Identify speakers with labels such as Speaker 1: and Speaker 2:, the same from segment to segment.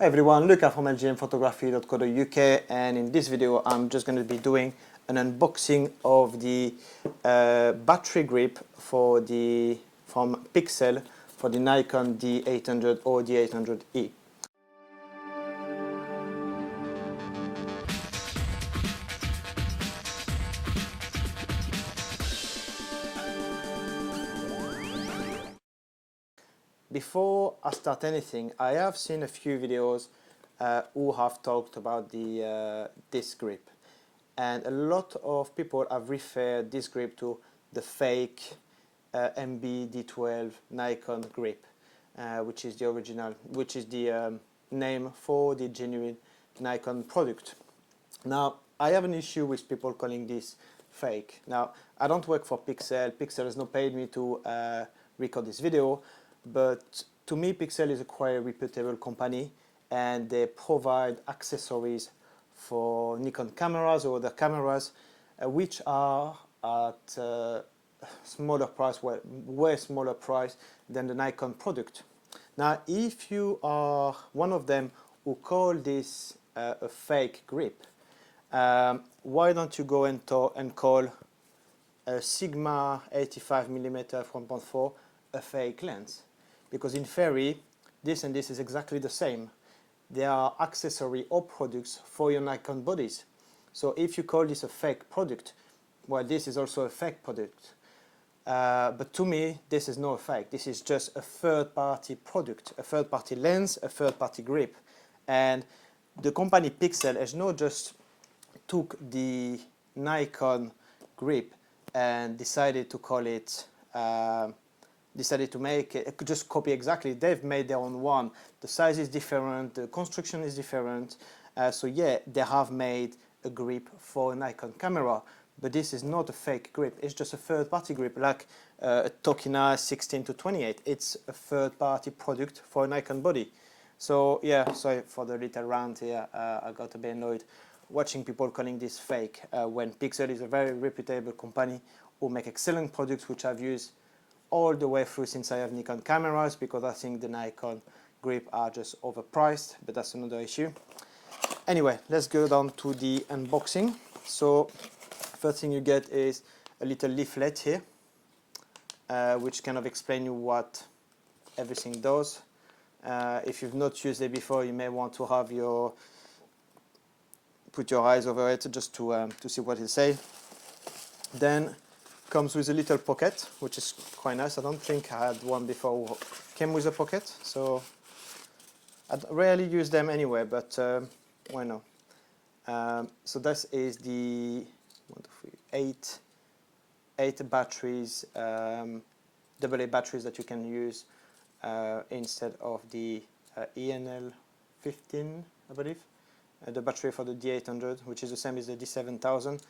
Speaker 1: Hi everyone, Luca from lgmphotography.co.uk, and in this video I'm just going to be doing an unboxing of the battery grip from Pixel for the Nikon D800 or D800E. Before I start anything, I have seen a few videos who have talked about this grip, and a lot of people have referred this grip to the fake MB D12 Nikon grip, which is the original, which is the name for the genuine Nikon product. Now, I have an issue with people calling this fake. Now, I don't work for Pixel. Pixel has not paid me to record this video, but to me, Pixel is a quite reputable company, and they provide accessories for Nikon cameras or other cameras, which are at smaller price, way smaller price than the Nikon product. Now, if you are one of them who call this a fake grip, why don't you go and call a Sigma 85mm f1.4 a fake lens? Because in theory, this and this is exactly the same. They are accessory or products for your Nikon bodies. So if you call this a fake product, well, this is also a fake product. But to me, this is not a fake. This is just a third-party product, a third-party lens, a third-party grip. And the company Pixel has not just took the Nikon grip and decided to call it, decided to make it, just copy exactly. They've made their own one. The size is different, the construction is different. So yeah, they have made a grip for a Nikon camera, but this is not a fake grip. It's just a third-party grip, like a Tokina 16-28. It's a third-party product for a Nikon body. So yeah, sorry for the little rant here. I got a bit annoyed watching people calling this fake when Pixel is a very reputable company who make excellent products, which I've used all the way through since I have Nikon cameras, because I think the Nikon grip are just overpriced, but that's another issue. Anyway, let's go down to the unboxing. So first thing you get is a little leaflet here, which kind of explain you what everything does. If you've not used it before, you may want to have put your eyes over it just to see what it says. Then comes with a little pocket, which is quite nice. I don't think I had one before who came with a pocket, so I rarely use them anyway, but why not? So this is the 8 batteries, AA batteries that you can use instead of the ENL 15, I believe, the battery for the D800, which is the same as the D7000.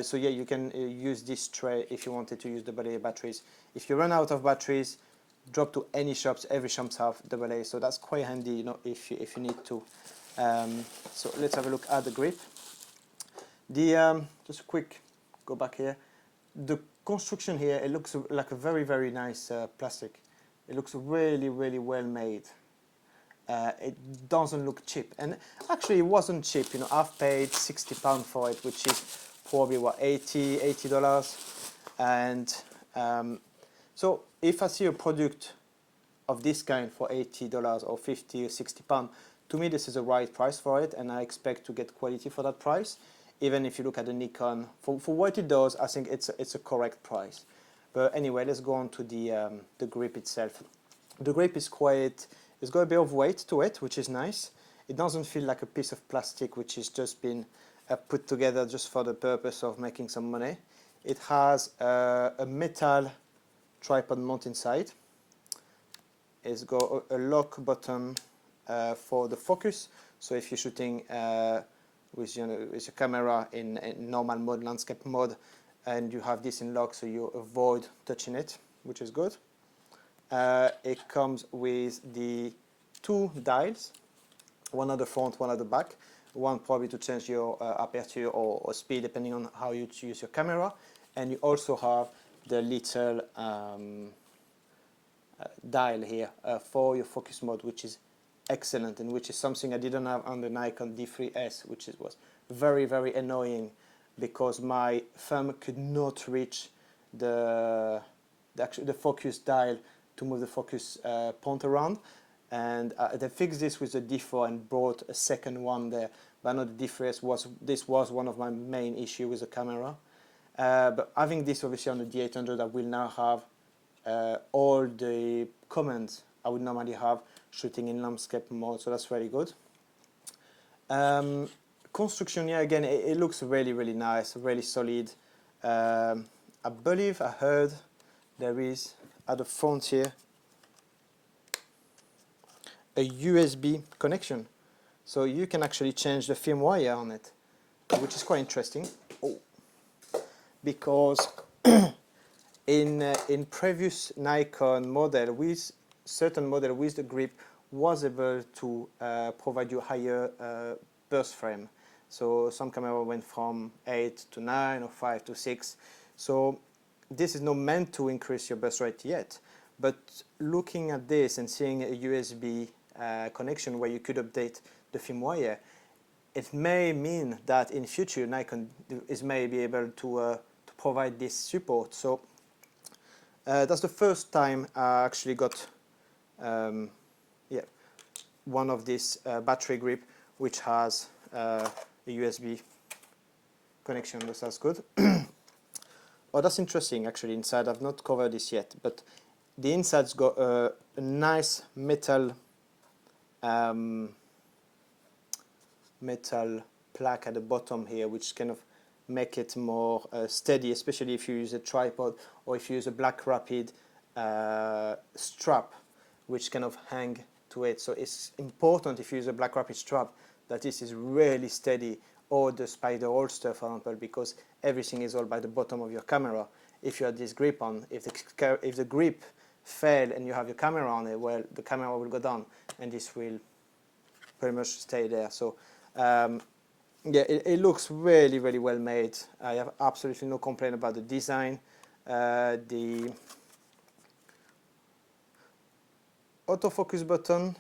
Speaker 1: So yeah, you can use this tray if you wanted to use AA batteries. If you run out of batteries, drop to any shops. Every shops have AA, so that's quite handy, you know, if you need to. So let's have a look at the grip. Just a quick go back here. The construction here, it looks like a very nice plastic. It looks really well made. It doesn't look cheap, and actually it wasn't cheap. You know, I've paid £60 for it, which is probably what, $80. And so if I see a product of this kind for $80 or 50 or 60 pounds, to me this is the right price for it, and I expect to get quality for that price. Even if you look at the Nikon, for what it does, I think it's a correct price. But anyway, let's go on to the grip itself. The grip is quite, it's got a bit of weight to it, which is nice. It doesn't feel like a piece of plastic which has just been put together just for the purpose of making some money. It has a metal tripod mount inside. It's got a lock button for the focus. So if you're shooting with your camera in normal mode, landscape mode, and you have this in lock, so you avoid touching it, which is good. It comes with the 2 dials, one at the front, one at the back. One probably to change your aperture or speed depending on how you use your camera, and you also have the little dial here for your focus mode, which is excellent, and which is something I didn't have on the Nikon D3S, which was very annoying because my thumb could not reach the focus dial to move the focus point around. And they fixed this with the D4 and brought a second one there. But not the D3S this was one of my main issues with the camera. But having this obviously on the D800, I will now have all the commands I would normally have shooting in landscape mode, so that's very good. Construction, yeah, again, it looks really nice, really solid. I believe I heard there is at the front here a USB connection, so you can actually change the firmware on it, which is quite interesting. Oh. Because in previous Nikon model, with certain model with the grip, was able to provide you higher burst frame. So some camera went from 8 to 9 or 5 to 6. So this is not meant to increase your burst rate yet. But looking at this and seeing a USB connection where you could update the firmware, it may mean that in future Nikon may be able to provide this support. So that's the first time I actually got one of this battery grip which has a USB connection. That's good. Oh, that's interesting actually. Inside, I've not covered this yet, but the inside's got a nice metal plaque at the bottom here, which kind of make it more steady, especially if you use a tripod or if you use a Black Rapid strap, which kind of hang to it. So it's important if you use a Black Rapid strap that this is really steady, or the Spider holster, for example, because everything is all by the bottom of your camera. If you have this grip on, if the grip fail and you have your camera on it, well, the camera will go down and this will pretty much stay there. So yeah, it looks really well made. I have absolutely no complaint about the design. The autofocus button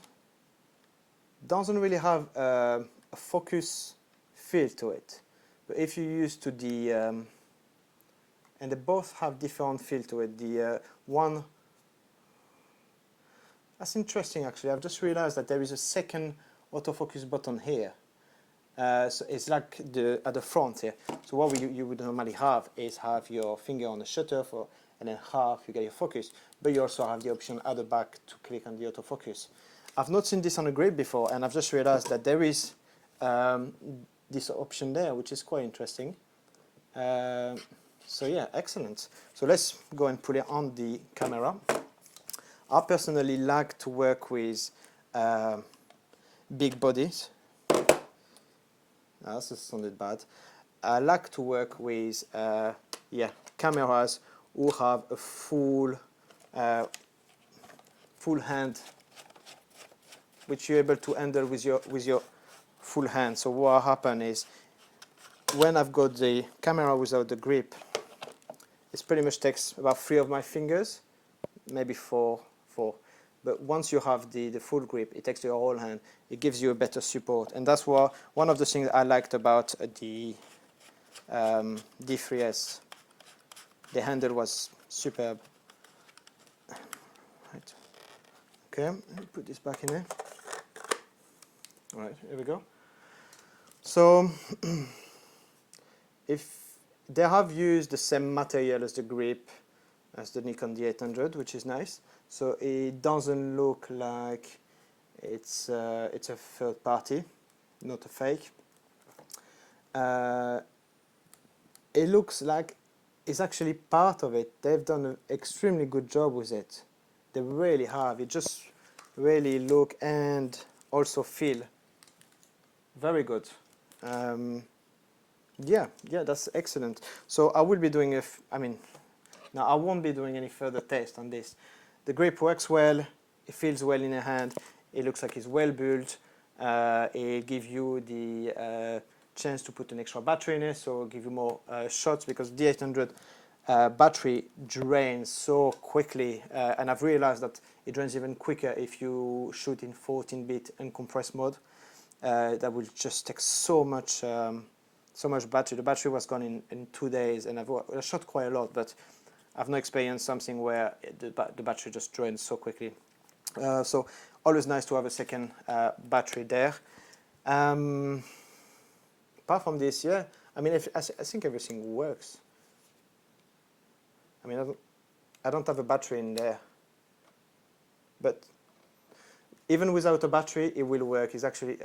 Speaker 1: doesn't really have a focus feel to it, but if you use to the and they both have different feel to it. The one that's interesting actually. I've just realized that there is a second autofocus button here. So it's like at the front here. So what you would normally have is have your finger on the shutter and then half you get your focus, but you also have the option at the back to click on the autofocus. I've not seen this on a grip before, and I've just realized that there is this option there, which is quite interesting. So yeah, excellent. So let's go and put it on the camera. I personally like to work with big bodies. That sounded bad. I like to work with cameras who have a full hand, which you're able to handle with your full hand. So what happens is, when I've got the camera without the grip, it pretty much takes about 3 of my fingers, maybe 4. But once you have the full grip, it takes your whole hand. It gives you a better support, and that's one of the things I liked about the D3S. The handle was superb. Right. Okay, let me put this back in there. All right, here we go. So if they have used the same material as the grip as the Nikon D800, which is nice. So it doesn't look like it's a third party, not a fake. It looks like it's actually part of it. They've done an extremely good job with it. They really have. It just really look and also feel very good. Yeah, that's excellent. So I will be doing now I won't be doing any further test on this. The grip works well, it feels well in your hand, it looks like it's well built, it gives you the chance to put an extra battery in it, so give you more shots, because D800 battery drains so quickly, and I've realized that it drains even quicker if you shoot in 14-bit uncompressed mode. That will just take so much battery. The battery was gone in 2 days, and I shot quite a lot, but I've not experienced something where the battery just drains so quickly. So always nice to have a second battery there. Apart from this, yeah, I mean, I think everything works. I mean, I don't have a battery in there, but even without a battery, it will work. It's actually,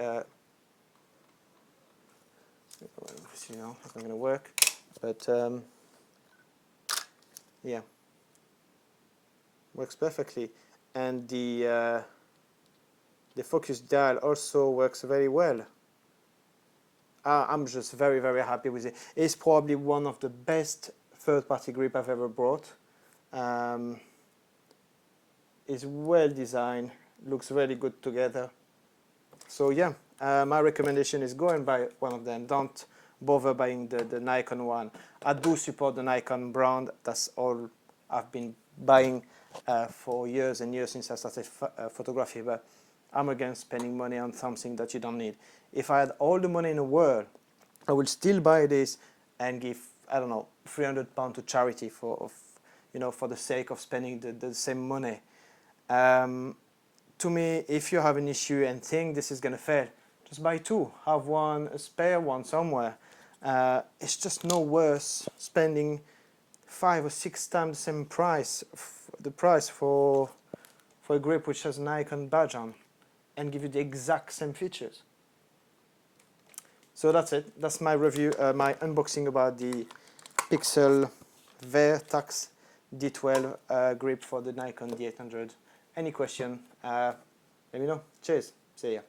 Speaker 1: it's not going to work, but yeah, works perfectly. And the focus dial also works very well. I'm just very, very happy with it. It's probably one of the best third-party grip I've ever bought. It's well designed, looks really good together. So yeah, my recommendation is go and buy one of them. Don't bother buying the Nikon one. I do support the Nikon brand. That's all I've been buying for years and years since I started photography, but I'm against spending money on something that you don't need. If I had all the money in the world, I would still buy this and give, I don't know, £300 to charity for the sake of spending the same money. To me, if you have an issue and think this is going to fail, just buy two. Have one, a spare one somewhere. It's just no worse spending 5 or 6 times the same price, the price for a grip which has an Nikon badge on, and give you the exact same features. So that's it. That's my review, my unboxing about the Pixel Vertax D12 grip for the Nikon D800. Any question, let me know. Cheers. See ya.